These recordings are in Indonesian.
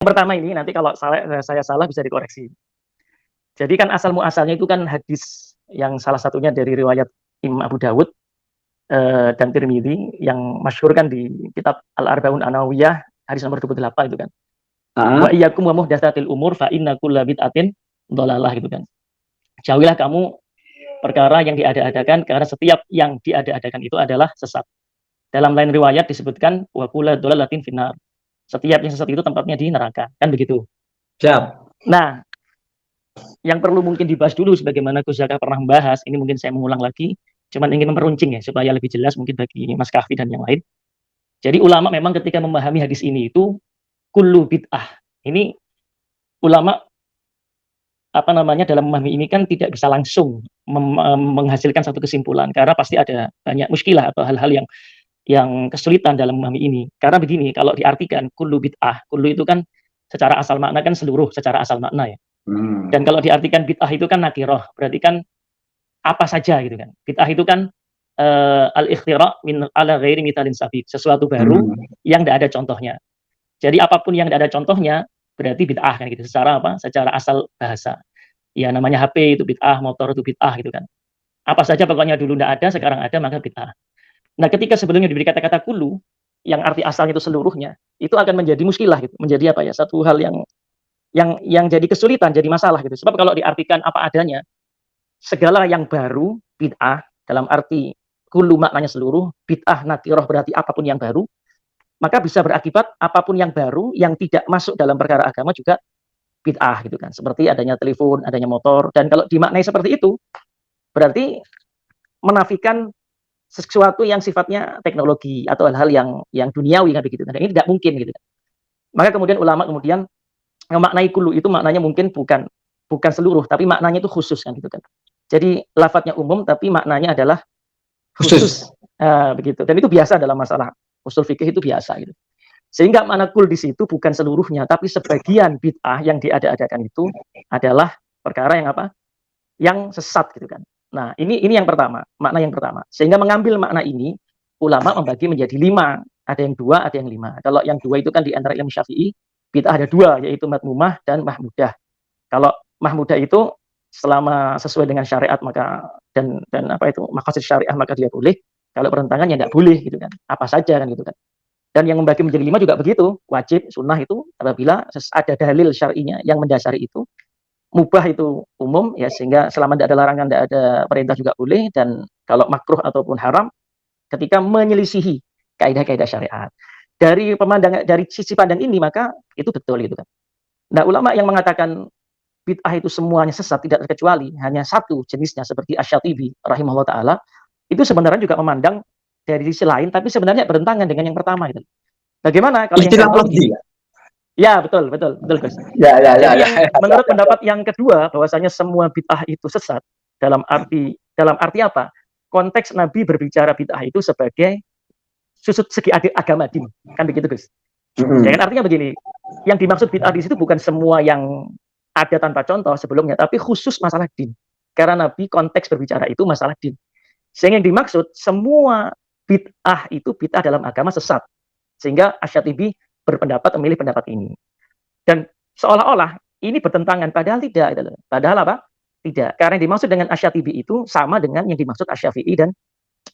Pertama ini nanti kalau saya salah bisa dikoreksi. Jadi kan asal muasalnya itu kan hadis yang salah satunya dari riwayat Imam Abu Dawud dan Tirmidzi yang masyhur kan di kitab Al-Arba'un An-Nawawiyah hadis nomor 28 itu kan. Wa Ah, iyyakum wa muhdatsatil umur fa inna kulla bid'atin dhalalah gitu kan. Jauhilah kamu perkara yang diada-adakan karena setiap yang diada-adakan itu adalah sesat. Dalam lain riwayat disebutkan wa kullu dhalalatin finnar. Setiap yang sesat itu tempatnya di neraka, kan begitu. siap. Nah, yang perlu mungkin dibahas dulu sebagaimana Gus Zaka pernah membahas, ini mungkin saya mengulang lagi, cuman ingin memperuncing ya supaya lebih jelas mungkin bagi Mas Kahfi dan yang lain. Jadi ulama memang ketika memahami hadis ini itu kullu bid'ah. Ini ulama apa namanya dalam memahami ini kan tidak bisa langsung menghasilkan satu kesimpulan karena pasti ada banyak muskilah atau hal-hal yang kesulitan dalam memahami ini. Karena begini, kalau diartikan kullu bid'ah, kullu itu kan secara asal makna kan seluruh secara asal makna ya. Dan kalau diartikan bid'ah itu kan nakiroh, berarti kan apa saja gitu kan. Bid'ah itu kan al-ikhtira' min ala ghairi mithalin sabiq, sesuatu baru yang tidak ada contohnya. Jadi apapun yang tidak ada contohnya berarti bid'ah kan gitu. Secara apa? Secara asal bahasa. Ya namanya HP itu bid'ah, motor itu bid'ah gitu kan. Apa saja pokoknya dulu tidak ada, sekarang ada maka bid'ah. Nah, ketika sebelumnya diberi kata-kata kulu yang arti asalnya itu seluruhnya, itu akan menjadi muskilah gitu. Menjadi apa ya? Satu hal yang jadi kesulitan, jadi masalah gitu. Sebab kalau diartikan apa adanya, segala yang baru bid'ah dalam arti kulu maknanya seluruh, bid'ah nakiroh berarti apapun yang baru, maka bisa berakibat apapun yang baru yang tidak masuk dalam perkara agama juga bid'ah gitu kan. Seperti adanya telepon, adanya motor, dan kalau dimaknai seperti itu, berarti menafikan sesuatu yang sifatnya teknologi atau hal-hal yang duniawi kan begitu. Nah, ini tidak mungkin gitu. Maka kemudian ulama kemudian memaknai kulu itu maknanya mungkin bukan seluruh, tapi maknanya itu khusus kan gitu kan. Jadi lafadznya umum tapi maknanya adalah Khusus. khusus. Begitu. Dan itu biasa dalam masalah usul fikih itu biasa gitu. Sehingga makna kul di situ bukan seluruhnya, tapi sebagian bid'ah yang diada-adakan itu adalah perkara yang apa? Yang sesat gitu kan. Nah, ini yang pertama, makna yang pertama. Sehingga mengambil makna ini, ulama membagi menjadi 5. Ada yang 2, ada yang 5. Kalau yang 2 itu kan di antara ilmu Syafi'i, bid'ah ada 2, yaitu madmumah dan mahmudah. Kalau mahmudah itu selama sesuai dengan syariat maka dan apa itu maqasid syariah maka dia boleh. Kalau pertentangan ya tidak boleh gitu kan. Apa saja kan gitu kan. Dan yang membagi menjadi 5 juga begitu. Wajib, sunnah itu apabila ada dalil syar'inya yang mendasari itu. Mubah itu umum ya sehingga selama tidak ada larangan, tidak ada perintah juga boleh. Dan kalau makruh ataupun haram ketika menyelisihi kaidah-kaidah syariat. Dari pemandangan dari sisi pandang ini maka itu betul gitu kan. Nah, ulama yang mengatakan bid'ah itu semuanya sesat tidak terkecuali hanya satu jenisnya seperti Asy-Syatibi rahimahullah taala, itu sebenarnya juga memandang dari sisi lain tapi sebenarnya bertentangan dengan yang pertama itu. Bagaimana kalau yang Istilah pertama lafzi. begini? Ya, betul, betul, betul, Gus. Ya. Jadi yang menurut pendapat yang kedua bahwasanya semua bid'ah itu sesat dalam arti apa? Konteks Nabi berbicara bid'ah itu sebagai susut segi agama din. Kan begitu, Gus. Ya kan artinya begini, yang dimaksud bid'ah di situ bukan semua yang ada tanpa contoh sebelumnya, tapi khusus masalah din. Karena Nabi konteks berbicara itu masalah din. Sehingga yang dimaksud semua bid'ah itu bid'ah dalam agama sesat. Sehingga Asy-Syatibi berpendapat memilih pendapat ini. Dan seolah-olah ini bertentangan, padahal tidak. Padahal apa? Tidak. Karena yang dimaksud dengan Asy-Syatibi itu sama dengan yang dimaksud Asy-Syafi'i dan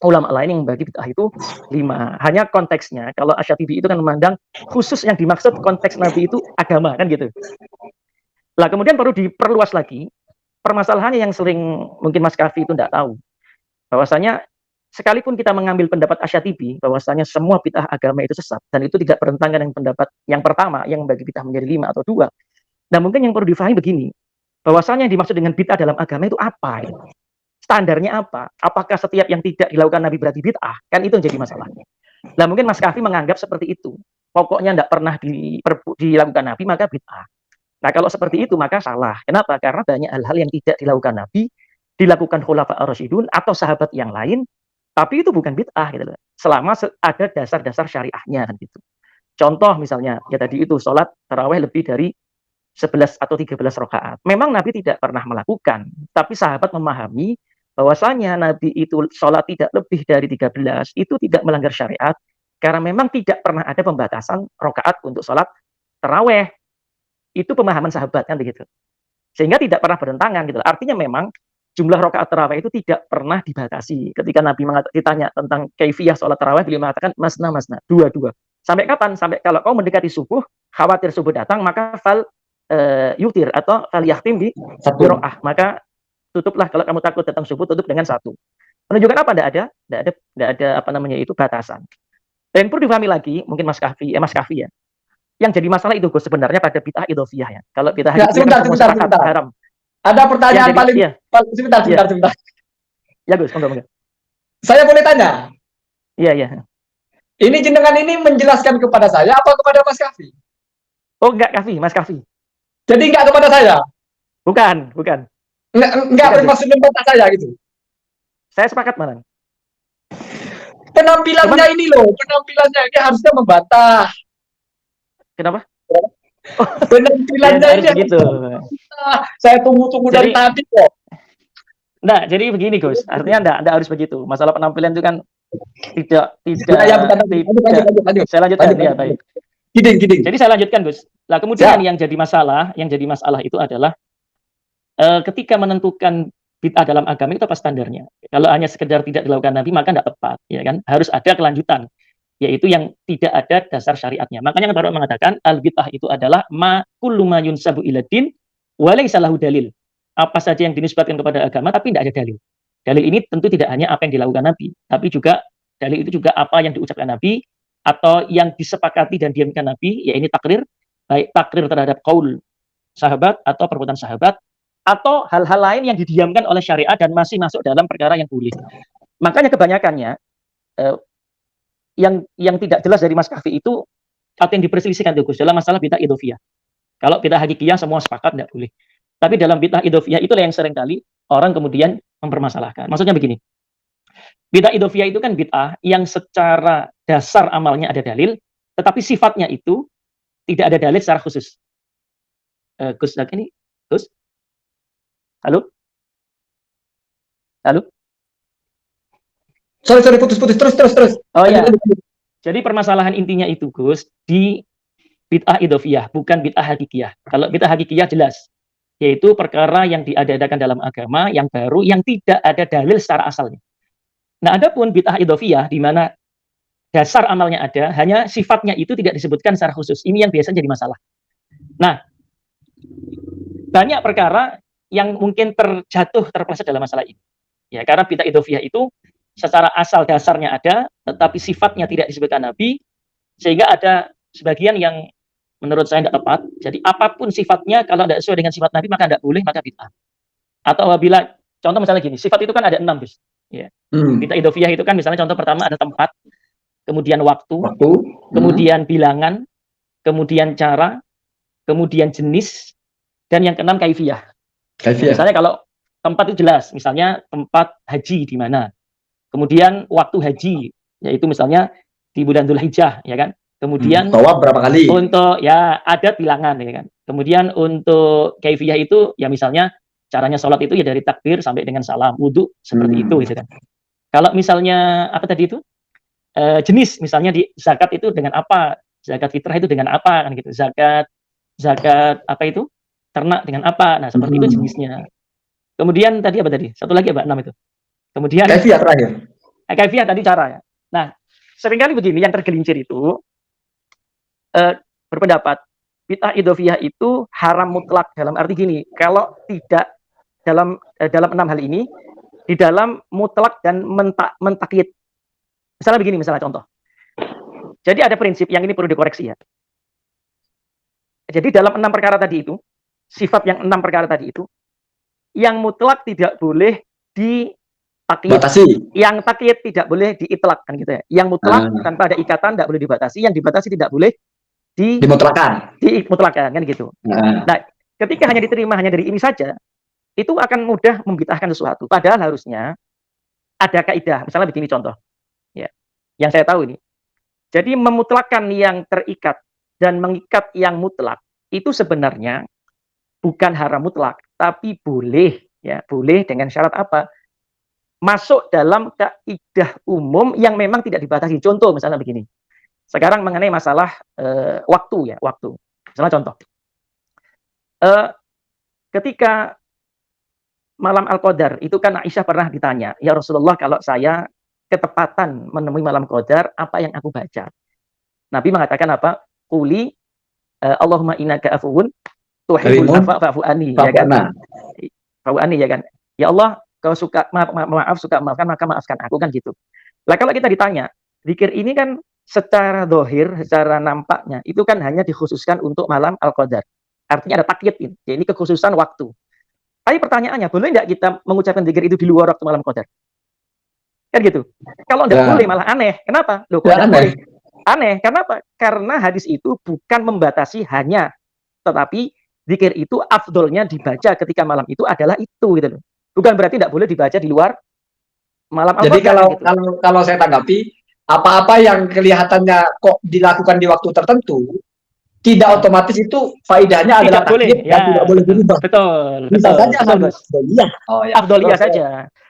ulama lain yang membagi bid'ah itu 5. Hanya konteksnya, kalau Asy-Syatibi itu kan memandang khusus yang dimaksud konteks Nabi itu agama, kan gitu. Lah kemudian perlu diperluas lagi, permasalahannya yang sering mungkin Mas Kafi itu tidak tahu, bahwasanya sekalipun kita mengambil pendapat Asy-Syatibi bahwasanya semua bid'ah agama itu sesat dan itu tidak bertentangan dengan pendapat yang pertama yang membagi bid'ah menjadi 5 atau 2. Nah, mungkin yang perlu difahami begini, bahwasanya yang dimaksud dengan bid'ah dalam agama itu apa? Ya? Standarnya apa? Apakah setiap yang tidak dilakukan Nabi berarti bid'ah? Kan itu yang jadi masalahnya. Nah, mungkin Mas Kafi menganggap seperti itu. Pokoknya tidak pernah dilakukan Nabi maka bid'ah. Nah, kalau seperti itu maka salah. Kenapa? Karena banyak hal-hal yang tidak dilakukan Nabi, dilakukan Khulafa ar-Rasyidun atau sahabat yang lain, tapi itu bukan bid'ah gitu loh. Selama ada dasar-dasar syariahnya kan gitu. Contoh misalnya, ya tadi itu sholat tarawih lebih dari 11 atau 13 rakaat. Memang Nabi tidak pernah melakukan, tapi sahabat memahami bahwasanya Nabi itu sholat tidak lebih dari 13, itu tidak melanggar syariat, karena memang tidak pernah ada pembatasan rakaat untuk sholat tarawih. itu pemahaman sahabat kan begitu. Sehingga tidak pernah bertentangan gitu. Artinya memang jumlah rakaat tarawih itu tidak pernah dibatasi. Ketika Nabi ditanya tentang kaifiyah sholat tarawih, beliau mengatakan masna masna, dua-dua. Sampai kapan? Sampai kalau kau mendekati subuh, khawatir subuh datang, maka yutir atau fal yahtim di qiraah. Maka tutuplah kalau kamu takut datang subuh, tutup dengan satu. Menunjukkan apa? Tidak ada apa namanya itu batasan. Dan perlu dipahami lagi, mungkin Mas Kafi ya. Yang jadi masalah itu Gus sebenarnya pada bid'ah idhofiyah ya. Kalau bid'ah idhofiyah kan sepakat haram. Ada pertanyaan paling sebentar. Ya Gus, monggo. Saya boleh tanya? Iya. Ini jenengan ini menjelaskan kepada saya apa kepada Mas Kafi? Oh, enggak Kafi, Mas Kafi. Jadi enggak kepada saya? Bukan. Enggak bermaksud membantah saya gitu. Saya sepakat malah. Penampilannya ini loh, penampilannya ini harusnya membantah. Kenapa? Penampilannya ya, ini begitu. Saya tunggu dari tadi kok. Nah, jadi begini Gus, artinya Anda harus begitu. Masalah penampilan itu kan tidak. Saya lanjutkan ya, baik. Giding. Jadi saya lanjutkan Gus. Lah kemudian yang jadi masalah itu adalah ketika menentukan bid'ah dalam agama itu apa standarnya? Kalau hanya sekedar tidak dilakukan Nabi maka tidak tepat, ya kan? Harus ada kelanjutan, yaitu yang tidak ada dasar syariatnya. Makanya Bapak mengatakan al bid'ah itu adalah ma kullu ma yunsabu ila din wa laysa lahu dalil. Apa saja yang dinisbatkan kepada agama tapi tidak ada dalil. Dalil ini tentu tidak hanya apa yang dilakukan Nabi, tapi juga dalil itu juga apa yang diucapkan Nabi atau yang disepakati dan diamkan Nabi, ya ini takrir, baik takrir terhadap qaul sahabat atau perbuatan sahabat, atau hal-hal lain yang didiamkan oleh syariat dan masih masuk dalam perkara yang boleh. Makanya kebanyakannya yang tidak jelas dari Mas Kafi itu atau yang diperselisihkan itu Gus dalam masalah bid'ah idhofiyah. Kalau bid'ah hakikiyah semua sepakat tidak boleh. Tapi dalam bid'ah idhofiyah itulah yang seringkali orang kemudian mempermasalahkan. Maksudnya begini. Bid'ah idhofiyah itu kan bid'ah yang secara dasar amalnya ada dalil, tetapi sifatnya itu tidak ada dalil secara khusus. Gus, ini Gus? Halo? Sorry, putus. Terus. Oh iya. Jadi permasalahan intinya itu, Gus, di bid'ah idhofiyah, bukan bid'ah hakikiyah. Kalau bid'ah hakikiyah jelas, yaitu perkara yang diadakan dalam agama, yang baru, yang tidak ada dalil secara asalnya. Nah, adapun bid'ah idhofiyah, di mana dasar amalnya ada, hanya sifatnya itu tidak disebutkan secara khusus. Ini yang biasanya jadi masalah. Nah, banyak perkara yang mungkin terpleset dalam masalah ini. Ya, karena bid'ah idhofiyah itu secara asal dasarnya ada, tetapi sifatnya tidak disebutkan Nabi, sehingga ada sebagian yang menurut saya tidak tepat. Jadi apapun sifatnya, kalau tidak sesuai dengan sifat Nabi, maka tidak boleh, maka bid'ah. Atau apabila, contoh misalnya gini, sifat itu kan ada 6, Gus. Ya. Bid'ah idhofiyah itu kan misalnya contoh pertama ada tempat, kemudian waktu. Kemudian bilangan, kemudian cara, kemudian jenis, dan yang keenam kaifiyah. Misalnya kalau tempat itu jelas, misalnya tempat haji di mana. Kemudian waktu haji, yaitu misalnya di bulan Dzulhijjah, ya kan. Kemudian tawaf berapa kali? Untuk ya ada bilangan, ya kan. Kemudian untuk kaifiyah itu ya misalnya caranya sholat itu ya dari takbir sampai dengan salam, wudhu seperti itu, gitu kan. Kalau misalnya apa tadi itu jenis, misalnya di zakat itu dengan apa, zakat fitrah itu dengan apa, kan gitu. Zakat apa itu ternak dengan apa, nah seperti itu jenisnya. Kemudian tadi apa tadi? Satu lagi apa? 6 itu. Kemudian kaifiyah terakhir. Kaifiyah tadi cara ya. Nah, seringkali begini yang tergelincir itu berpendapat bid'ah idhofiyah itu haram mutlak dalam arti gini, kalau tidak dalam 6 hal ini di dalam mutlak dan mentakyid. Misalnya begini, misalnya contoh. Jadi ada prinsip yang ini perlu dikoreksi ya. Jadi dalam 6 perkara tadi itu, sifat yang 6 perkara tadi itu, yang mutlak tidak boleh ditakyid, yang takyid tidak boleh diitlak, kan gitu ya. Yang mutlak tanpa ada ikatan tidak boleh dibatasi, yang dibatasi tidak boleh dimutlakan, kan gitu. Nah, ketika hanya diterima hanya dari ini saja, itu akan mudah membid'ahkan sesuatu. Padahal harusnya ada kaidah. Misalnya begini contoh, ya, yang saya tahu ini. Jadi memutlakkan yang terikat dan mengikat yang mutlak itu sebenarnya bukan haram mutlak, tapi boleh, ya, boleh dengan syarat apa? Masuk dalam kaidah umum yang memang tidak dibatasi. Contoh misalnya begini. Sekarang mengenai masalah waktu ya, waktu. Misalnya contoh. Eh, ketika malam Al-Qadar itu kan Aisyah pernah ditanya, ya Rasulullah, kalau saya ketepatan menemui malam Qadar, apa yang aku baca? Nabi mengatakan apa? Quli Allahumma innaka afuwun tuhibbul Karimun, afwa fa'fu anni, ya kan? Fa'fu'na. Fa'fu anni, ya kan? Ya Allah, kau suka maaf, suka maafkan, maka maafkan aku, kan gitu. Lah kalau kita ditanya, zikir ini kan secara dohir, secara nampaknya itu kan hanya dikhususkan untuk malam Al-Qadar. Artinya ada takyid ini, ya, ini kekhususan waktu. Tapi pertanyaannya, boleh nggak kita mengucapkan zikir itu di luar waktu malam Qadar? Kan gitu. Kalau nggak Ya, boleh malah aneh. Kenapa? Loh, kok ya nggak boleh? aneh. Aneh. Kenapa? Karena hadis itu bukan membatasi hanya, tetapi zikir itu afdolnya dibaca ketika malam itu adalah itu, gitu loh. Bukan berarti tidak boleh dibaca di luar malam Jadi Al-Qadar, kalau gitu. kalau saya tanggapi, apa-apa yang kelihatannya kok dilakukan di waktu tertentu, tidak otomatis itu faedahnya Tidak adalah boleh, takyid dan tidak ya, boleh betul, dirubah. betul, Bisa betul, saja betul, hanya Gus. afdoliyah. Oh ya. Afdoliyah Terus, saja.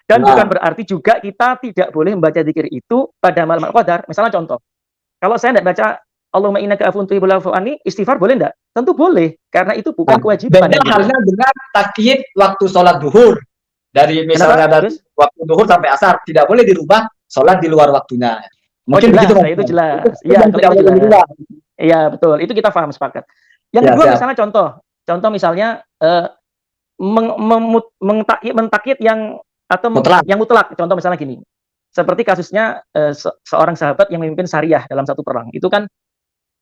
Dan nah, bukan berarti juga kita tidak boleh membaca zikir itu pada malam Al-Qadar. Misalnya contoh, kalau saya tidak baca Allahumma innaka afuwun tuhibbul afwa anni, istighfar boleh enggak? Tentu boleh, karena itu bukan kewajiban, beda kan gitu. halnya dengan takyid waktu sholat duhur. Dari misalnya Kenapa, dari Gus? waktu duhur sampai asar, tidak boleh dirubah sholat di luar waktunya. Oh, Mungkin begitu jelas, Mas. nah, itu Itu jelas. Iya, yang kalau tidak itu boleh jelas. dirubah. Iya, betul. Itu kita paham, sepakat. Yang Ya, kedua siap. misalnya contoh. Contoh misalnya mentakyid yang atau Mutlak. yang mutlak. Contoh misalnya gini. Seperti kasusnya seorang sahabat yang memimpin syariah dalam satu perang. Itu kan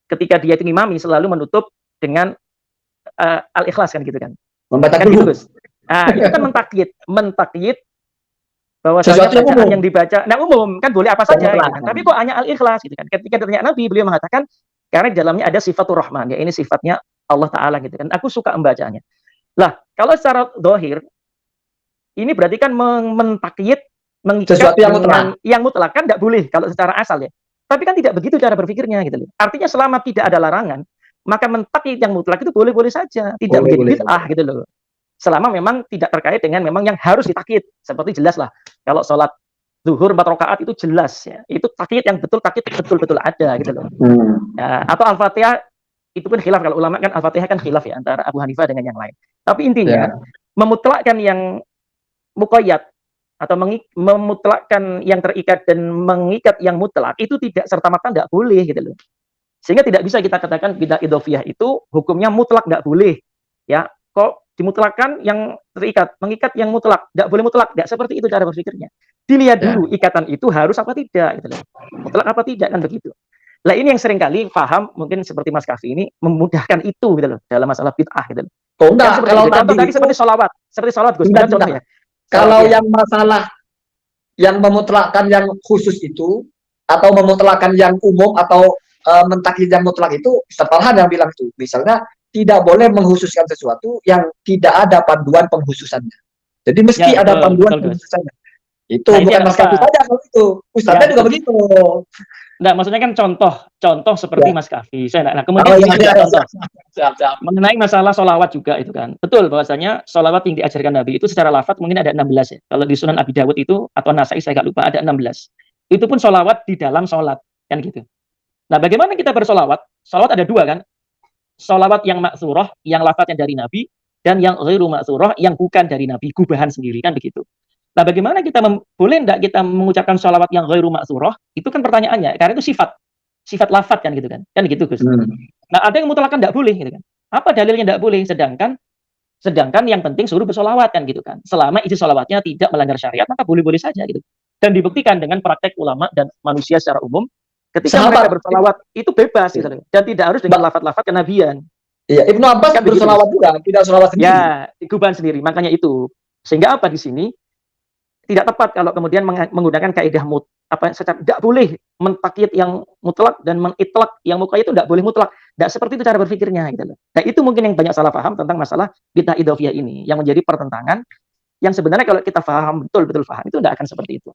ketika dia itu ngimami selalu menutup dengan al-ikhlas, kan gitu kan. Membaca Kan gitu, dulu. Gus. Nah, itu kan mentakyid bahwasanya Sesuatu yang bacaan umum. yang dibaca, nah umum kan boleh apa Yang saja, mutlak. gitu kan. Tapi kok hanya al-ikhlas, gitu kan. Ketika ditanya Nabi, beliau mengatakan karena di dalamnya ada sifatur rahman, ya ini sifatnya Allah Ta'ala, gitu kan. Aku suka membacanya. Lah, kalau secara dohir, ini berarti kan mentakyid, mengikat Sesuatu yang mutlak. dengan yang mutlak, kan tidak boleh kalau secara asal, ya. Tapi kan tidak begitu cara berpikirnya, gitu loh. Artinya selama tidak ada larangan, maka mentakyid yang mutlak itu boleh-boleh saja, tidak Boleh, menjadi boleh. bid'ah, gitu loh. Selama memang tidak terkait dengan memang yang harus ditakyid. Seperti jelas lah, kalau sholat zuhur 4 rakaat itu jelas, ya. Itu takyid yang takyid betul-betul ada, gitu loh. Ya, atau Al-Fatihah itu pun khilaf, kalau ulama kan Al-Fatihah kan khilaf ya antara Abu Hanifah dengan yang lain. Tapi intinya Ya. memutlakkan yang muqayyad atau memutlakkan yang terikat dan mengikat yang mutlak itu tidak serta-merta tidak boleh, gitu loh. Sehingga tidak bisa kita katakan bidah idhofiyah itu hukumnya mutlak, tidak boleh. Ya, kok dimutlakkan yang terikat, mengikat yang mutlak, tidak boleh mutlak, tidak seperti itu cara berpikirnya. Dilihat Ya. dulu ikatan itu harus apa tidak, gitu loh. Mutlak apa tidak, kan begitu. Lah ini yang seringkali paham mungkin seperti Mas Kafi ini memudahkan itu, gitu loh, dalam masalah bid'ah, gitu loh. Oh, Kan enggak, seperti kalau itu. Contoh tadi itu, seperti sholawat Gus, enggak, contoh ya. Kalau Ya. yang masalah yang memutlakkan yang khusus itu, atau memutlakkan yang umum, atau mentakyid yang mutlak itu, Ustaz Farhan yang bilang itu. Misalnya, tidak boleh mengkhususkan sesuatu yang tidak ada panduan pengkhususannya. Jadi mesti Ya, ada betul, panduan betul, Gus. pengkhususannya. Itu Nah, ini bukan yang Mas Kafi tepat. saja kalau itu. Ustaznya Ya, juga betul. begitu. Nah, maksudnya kan contoh seperti Ya. Mas Kafi. Nah, kemudian Oh ini iya, juga iya, contoh siap. mengenai masalah sholawat juga itu kan. Betul bahwasanya sholawat yang diajarkan Nabi itu secara lafaz mungkin ada 16 ya. Kalau di Sunan Abi Dawud itu atau Nasai saya nggak lupa ada 16. Itu pun sholawat di dalam sholat, kan gitu. Nah, bagaimana kita bersolawat? Sholawat ada dua kan. Sholawat yang maksurah, yang lafaznya dari Nabi, dan yang ghairu maksurah, yang bukan dari Nabi, gubahan sendiri, kan begitu. Nah, bagaimana kita boleh enggak kita mengucapkan sholawat yang ghairu maksurah? Itu kan pertanyaannya, karena itu sifat lafaz kan gitu kan. Kan gitu, Gus. Nah, ada yang mutlakan enggak boleh gitu kan. Apa dalilnya enggak boleh? Sedangkan yang penting suruh bersolawat kan gitu kan. Selama isi solawatnya tidak melanggar syariat, maka boleh-boleh saja gitu. Dan dibuktikan dengan praktek ulama dan manusia secara umum, ketika mereka bersolawat itu bebas gitu loh. Dan tidak harus dengan lafaz-lafaz kenabian. Iya, Ibnu Abbas Kan begitu, bersolawat juga, tidak solawat sendiri. Ya, gubahan sendiri. Makanya itu. Sehingga apa di sini? Tidak tepat kalau kemudian menggunakan kaidah secara tidak boleh mentakyid yang mutlak dan mengitlak yang muqayyad itu tidak boleh mutlak. Tidak seperti itu cara berpikirnya gitu loh. Nah, itu mungkin yang banyak salah paham tentang masalah bid'ah idhofiyah ini yang menjadi pertentangan yang sebenarnya kalau kita paham betul-betul paham itu tidak akan seperti itu.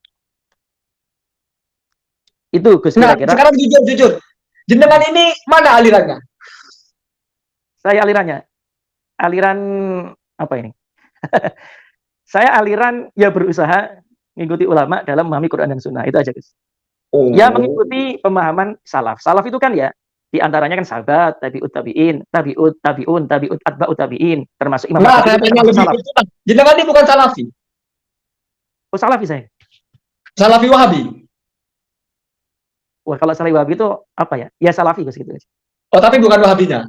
Itu Gus kira-kira. Nah, sekarang jujur. Jenengan ini mana alirannya? Saya aliran apa ini? Saya aliran ya berusaha mengikuti ulama dalam memahami Quran dan Sunnah, itu aja Gus. Ya mengikuti pemahaman salaf. Salaf itu kan ya Di antaranya kan sahabat, tabi'ut tabi'in, tabi'ut tabi'un, tabi'ut atba'ut tabi'in, termasuk Imam Nah, Syafi'i saya itu tanya termasuk lebih salaf. itu, jenengan ini bukan Salafi, Oh, salafi saya. Salafi Wahabi. Wah, kalau salafi Wahabi itu apa ya? Ya salafi Gus gitu. Oh, tapi bukan Wahabinya.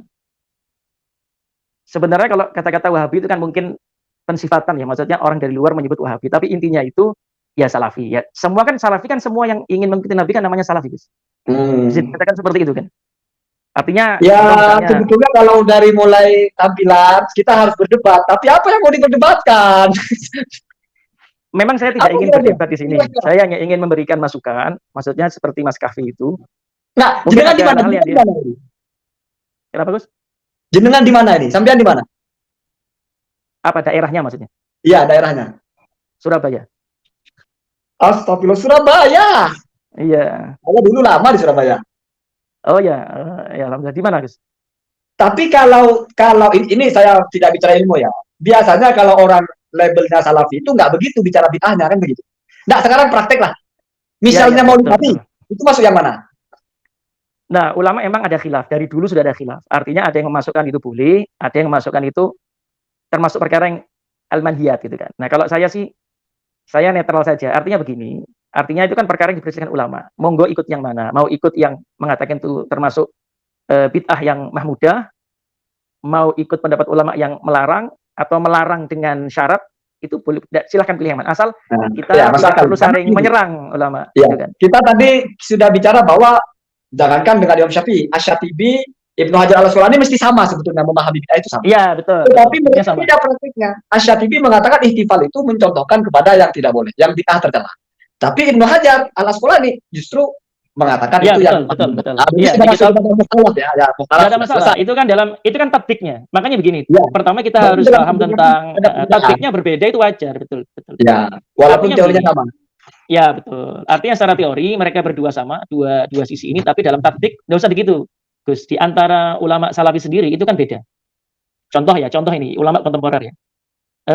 Sebenarnya kalau kata-kata Wahabi itu kan mungkin pensifatan ya, maksudnya orang dari luar menyebut Wahabi, tapi intinya itu ya salafi ya. Semua kan salafi kan semua yang ingin mengikuti Nabi kan namanya salafi Gus. Bisa Hmm. dikatakan seperti itu kan. Artinya Ya, contoh misalnya, sebetulnya kalau dari mulai tampilan kita harus berdebat. Tapi apa yang mau diperdebatkan? memang saya tidak Apa ingin kira-kira? berdebat di sini. Saya hanya ingin memberikan masukan, maksudnya seperti Mas Kafi itu. Nah, Mungkin jenengan ada di mana? hal-hal yang Jenengan di dia, mana ini? kenapa Gus? Jenengan di mana ini? Sampean di mana? Apa daerahnya maksudnya? Iya, daerahnya. Surabaya. Astagfirullah, Surabaya. Iya. Saya dulu lama di Surabaya. Oh ya, ya alhamdulillah. Di mana Gus? Tapi kalau ini saya tidak bicara ilmu ya. Biasanya kalau orang labelnya Salafi itu nggak begitu bicara bid'ahnya kan begitu. Nggak, sekarang praktek lah. Ya, Misalnya ya, mau betul, Nabi, betul. itu masuk yang mana? Nah, ulama emang ada khilaf. Dari dulu sudah ada khilaf. Artinya ada yang memasukkan itu boleh, ada yang memasukkan itu termasuk perkara yang al-manhiyat gitu kan. Nah, kalau saya sih, saya netral saja. Artinya begini, artinya itu kan perkara yang diperselisihkan ulama. Monggo ikut yang mana? Mau ikut yang mengatakan itu termasuk bid'ah yang mahmudah, mau ikut pendapat ulama yang melarang, atau melarang dengan syarat, itu boleh, silahkan pilih yang mana. Asal Nah, kita ya, tidak masakan. perlu saling menyerang ulama. Ya, Gitu kan. kita tadi sudah bicara bahwa jangankan dengan Imam Syafi'i, Asy-Syatibi, Ibnu Hajar Al-Asqalani mesti sama sebetulnya memahami bid'ah itu sama. Iya, betul. Tetapi Betul. mereka Sama. tidak praktiknya. Asy-Syatibi mengatakan ihtifal itu mencontohkan kepada yang tidak boleh, yang bid'ah tercela. Tapi Ibnu Hajar Al-Asqalani justru mengatakan Ya, itu betul, yang betul, betul. Nah, ini Iya, sudah di masuk kitab kepada mukhtalaf ya, ya mukhtalaf nggak ada sudah masalah. selesai. Itu kan tatbiknya. Makanya begini. Ya, Pertama kita tapi harus dalam paham kebijakan tentang ada perbedaan. tatbiknya berbeda itu wajar, betul, betul. Ya, walaupun Artinya teorinya begini. sama. Ya, betul. Artinya secara teori mereka berdua sama, dua sisi ini, tapi dalam tatbik nggak usah begitu. Gus, di antara ulama salafi sendiri itu kan beda. Contoh ini ulama kontemporer ya.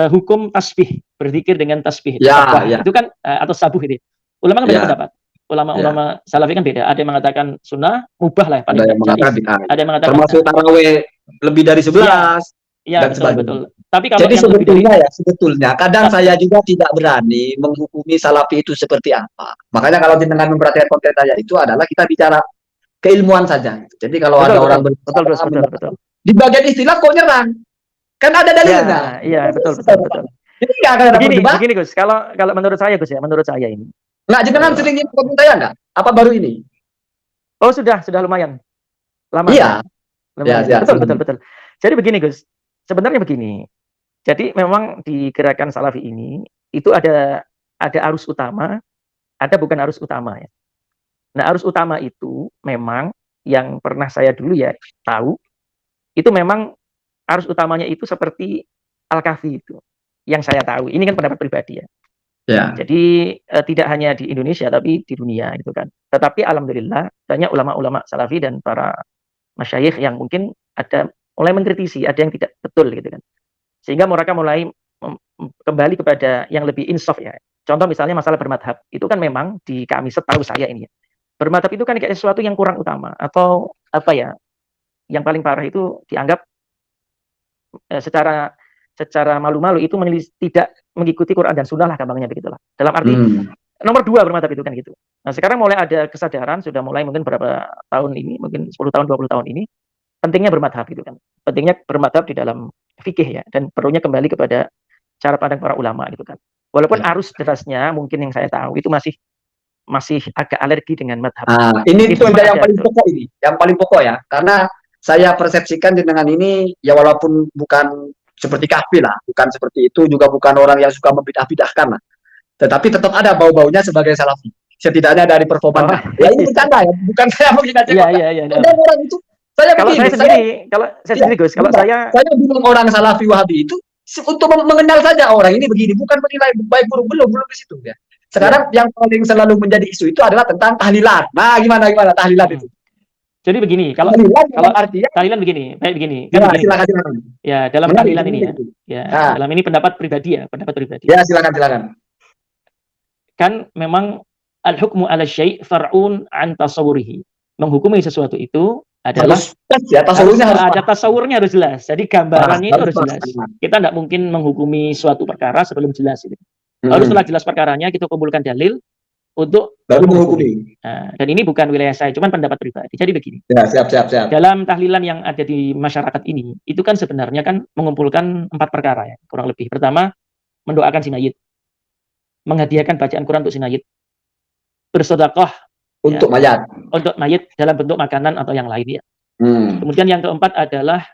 Hukum tasbih, berzikir dengan tasbih, Ya, sabah, ya, itu kan atau sabuh itu. Ulama kan banyak ya, pendapat. Ulama-ulama salafi kan beda. Ada yang mengatakan sunnah, mubah lah paling ada yang tidak, mengatakan jaiz. bid'ah. Ada yang mengatakan Termasuk tarawih lebih dari 11 ya, dan betul, sebagainya. betul. Tapi kalau Jadi yang lebih dari sebetulnya kadang saya juga tidak berani menghukumi Salafi itu seperti apa. Makanya kalau jenengan memperhatikan konten saya itu adalah kita bicara keilmuan saja. Jadi kalau betul, ada betul, orang betul, betul. di bagian istilah kok nyerang, kan ada dalilnya. Iya, betul, betul. Jadi nggak akan ada perdebatan. Begini Gus, kalau menurut saya Gus ya, menurut saya ini. Nggak, jenengan sering ngikutin konten saya nggak? Apa baru ini? Oh sudah lumayan lama. Iya. Lumayan. Ya, betul. Jadi begini Gus, sebenarnya begini. Jadi memang di gerakan Salafi ini itu ada arus utama, ada bukan arus utama ya. Nah, arus utama itu memang yang pernah saya dulu ya tahu, itu memang arus utamanya itu seperti Al-Kahfi itu. Yang saya tahu, ini kan pendapat pribadi ya. Ya. Jadi tidak hanya di Indonesia tapi di dunia gitu kan. Tetapi alhamdulillah banyak ulama-ulama Salafi dan para masyayikh yang mungkin ada mulai mengkritisi, ada yang tidak betul gitu kan. Sehingga mereka mulai kembali kepada yang lebih insaf ya. Contoh misalnya masalah bermadhab, itu kan memang di kami setahu saya ini ya. Bermadhab itu kan kayak sesuatu yang kurang utama atau apa ya? Yang paling parah itu dianggap secara malu-malu itu tidak mengikuti Quran dan Sunnah lah gampangnya begitulah. Dalam arti nomor 2 bermadhab itu kan gitu. Nah sekarang mulai ada kesadaran, sudah mulai mungkin berapa tahun ini, mungkin 10 tahun, 20 tahun ini, pentingnya bermadhab gitu kan. Pentingnya bermadhab di dalam fikih ya, dan perlunya kembali kepada cara pandang para ulama gitu kan. Walaupun arus derasnya mungkin yang saya tahu itu masih agak alergi dengan madhab. Ini itu yang paling pokok ini, yang paling pokok ya, karena saya persepsikan dengan ini ya walaupun bukan seperti Kahfi lah, bukan seperti itu, juga bukan orang yang suka membidah-bidahkan lah, tetapi tetap ada bau-baunya sebagai Salafi, setidaknya dari performa. Ya ini bercanda ya, bukan saya menghina. Iya. Orang itu kalau saya sendiri Gus, kalau saya bilang orang Salafi Wahabi itu untuk mengenal saja orang ini begini, bukan menilai baik buruk, belum ke situ ya. Sekarang yang paling selalu menjadi isu itu adalah tentang tahlilan. Nah, gimana tahlilan itu? Jadi begini, kalau artinya tahlilan begini. Silakan. Ya, dalam tahlilan ini ya. Dalam ini pendapat pribadi ya, Ya, silakan. Kan memang al-hukmu 'ala syai' far'un an tasawwurihi. Menghukumi sesuatu itu adalah harus pas ya, tasawurnya harus ada pas. tasawurnya harus jelas. Jadi gambarannya itu harus pas. jelas. Kita tidak mungkin menghukumi suatu perkara sebelum jelas itu. Lalu setelah jelas perkaranya, kita kumpulkan dalil untuk baru menghukumi. Nah, dan ini bukan wilayah saya, cuman pendapat pribadi. Jadi begini. Ya, siap. Dalam tahlilan yang ada di masyarakat ini, itu kan sebenarnya kan mengumpulkan 4 perkara ya, kurang lebih. Pertama, mendoakan si mayit, menghadiahkan bacaan Quran untuk si mayit, bersedekah untuk mayit dalam bentuk makanan atau yang lain ya. Kemudian yang keempat adalah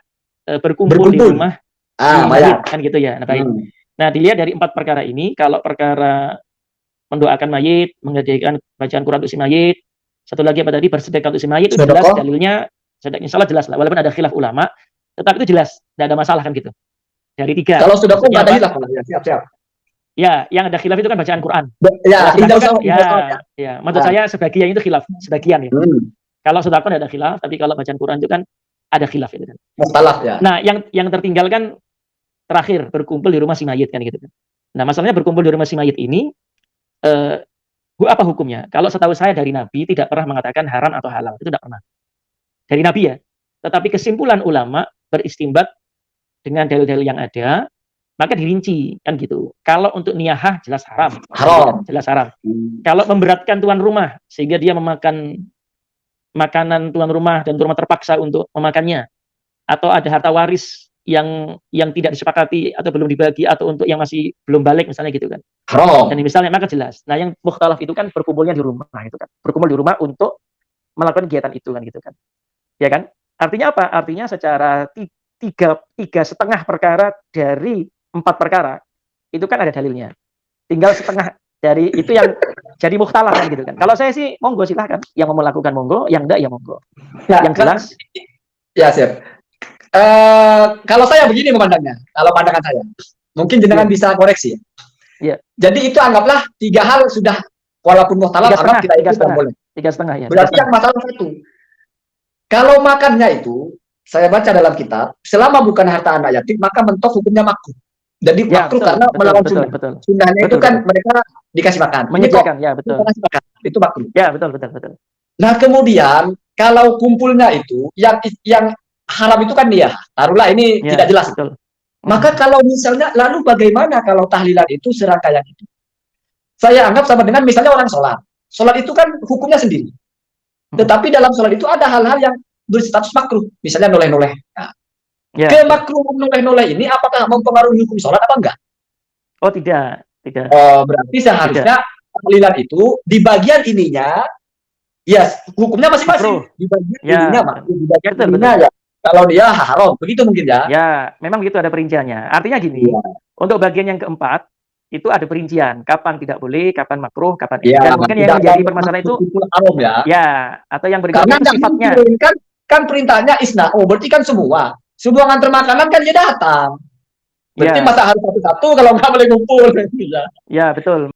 berkumpul di rumah mayit kan gitu ya. Nah, baik. Nah, dilihat dari 4 perkara ini, kalau perkara mendoakan mayit, menghadiahkan bacaan Quran untuk si mayit, satu lagi apa tadi, bersedekah untuk si mayit, itu jelas dalilnya, insya Allah jelas lah, walaupun ada khilaf ulama, tetapi itu jelas, tidak ada masalah kan gitu. Dari 3. Kalau sudah nggak ada khilaf, siap. Ya, yang ada khilaf itu kan bacaan Quran. Maksud saya sebagian itu khilaf, sebagian ya. Kalau sedekah ada khilaf, tapi kalau bacaan Quran itu kan ada khilaf itu kan. Mukhtalaf ya. Nah, yang tertinggal kan terakhir berkumpul di rumah si mayit kan gitu kan. Nah, masalahnya berkumpul di rumah si mayit ini apa hukumnya? Kalau setahu saya dari Nabi tidak pernah mengatakan haram atau halal, itu tidak pernah. Dari Nabi ya. Tetapi kesimpulan ulama beristimbat dengan dalil-dalil yang ada, maka dirinci kan gitu. Kalau untuk niyahah jelas haram. Jelas haram. Kalau memberatkan tuan rumah sehingga dia memakan makanan tuan rumah dan tuan rumah terpaksa untuk memakannya, atau ada harta waris yang tidak disepakati atau belum dibagi, atau untuk yang masih belum balik misalnya gitu kan. Dan misalnya maka jelas. Nah, yang mukhtalaf itu kan berkumpulnya di rumah itu kan. Berkumpul di rumah untuk melakukan kegiatan itu kan gitu kan. Ya kan? Artinya apa? Artinya secara tiga setengah perkara dari 4 perkara itu kan ada dalilnya. Tinggal setengah dari itu yang jadi mukhtalaf kan gitu kan. Kalau saya sih monggo silahkan. Yang mau melakukan monggo, yang enggak ya monggo. Ya, yang jelas. Ya, siap. Kalau saya begini memandangnya, kalau pandangan saya, mungkin jenengan bisa koreksi. Ya. Jadi itu anggaplah 3 hal sudah, walaupun mukhtalaf, anggap kita itu boleh. 3,5 ya. Berarti yang masalah satu. Kalau makannya itu, saya baca dalam kitab, selama bukan harta anak yatim, maka mentok hukumnya makruh. Jadi makruh karena melawan sunnah. Sunnahnya itu kan mereka dikasih makan. Menyediakan, ya betul. Itu makruh. Ya betul. Nah kemudian kalau kumpulnya itu yang haram itu kan dia, taruhlah ini tidak jelas. Betul. Maka kalau misalnya, lalu bagaimana kalau tahlilan itu serangkaian itu? Saya anggap sama dengan misalnya orang sholat. Sholat itu kan hukumnya sendiri. Tetapi dalam sholat itu ada hal-hal yang berstatus makruh. Misalnya noleh-noleh. Nah, kemakruhan noleh-noleh ini apakah mempengaruhi hukum sholat apa enggak? Oh tidak. Berarti seharusnya tahlilan itu di bagian ininya, ya hukumnya masing-masing. Di bagian ininya, di bagian ininya ya. Kalau dia haram, begitu mungkin ya? Ya, memang begitu ada perinciannya. Artinya gini, untuk bagian yang keempat, itu ada perincian. Kapan tidak boleh, kapan makruh, kapan dan mungkin yang menjadi permasalahan itu haram ya. Ya, atau yang berikutnya sifatnya. Kan perintahnya isna, berarti kan semua ngantar makanan kan dia datang. Berarti masa harus satu-satu kalau nggak boleh ngumpul. Ya, betul.